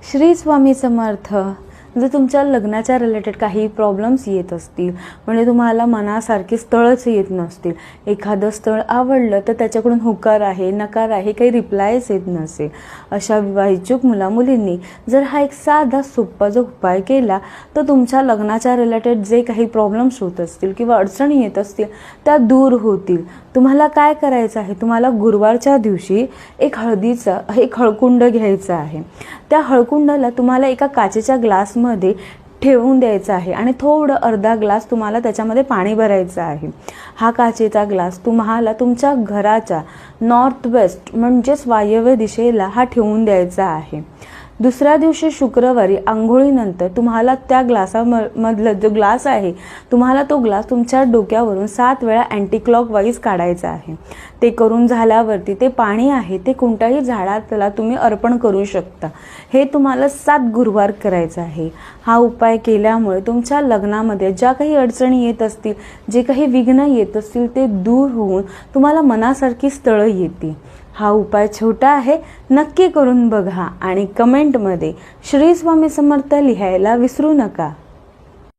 श्री स्वामी समर्थ. जर तुमच्या लग्नाच्या रिलेटेड काही प्रॉब्लेम्स येत असतील, म्हणजे तुम्हाला मनासारखी स्थळच येत नसतील, एखादं स्थळ आवडलं तर त्याच्याकडून होकार आहे, नकार आहे, काही रिप्लायच येत नसेल, अशा विवाहित मुला-मुलींनी जर हा एक साधा सोपा जो उपाय केला तर तुमच्या लग्नाच्या रिलेटेड जे काही प्रॉब्लेम्स होत असतील किंवा अडचणी येत असतील त्या दूर होतील. तुम्हाला काय करायचं आहे, तुम्हाला गुरुवारच्या दिवशी एक हळकुंड घ्यायचं आहे. त्या हळकुंडाला तुम्हाला एका काचेच्या ग्लासमध्ये ठेवून द्यायचं आहे आणि थोडं अर्धा ग्लास तुम्हाला त्याच्यामध्ये पाणी भरायचं आहे. हा काचेचा ग्लास तुम्हाला तुमच्या घराच्या नॉर्थ वेस्ट म्हणजेच वायव्य दिशेला हा ठेवून द्यायचा आहे. दुसऱ्या दिवशी शुक्रवारी आंघोळीनंतर तुम्हाला त्या ग्लासामधला जो ग्लास आहे, तुम्हाला तो ग्लास तुमच्या डोक्यावरून 7 वेळा अँटी क्लॉकवाईज काढायचा आहे. ते करून झाल्यावरती ते पाणी आहे ते कोणत्याही झाडाला तुम्ही अर्पण करू शकता. हे तुम्हाला 7 गुरुवार करायचं आहे. हा उपाय केल्यामुळे तुमच्या लग्नामध्ये ज्या काही अडचणी येत असतील, जे काही विघ्न येत असतील ते दूर होऊन तुम्हाला मनासारखी स्थळं येतील. हा उपाय छोटा आहे, नक्की करून बघा आणि कमेंटमध्ये श्री स्वामी समर्थ लिहायला विसरू नका.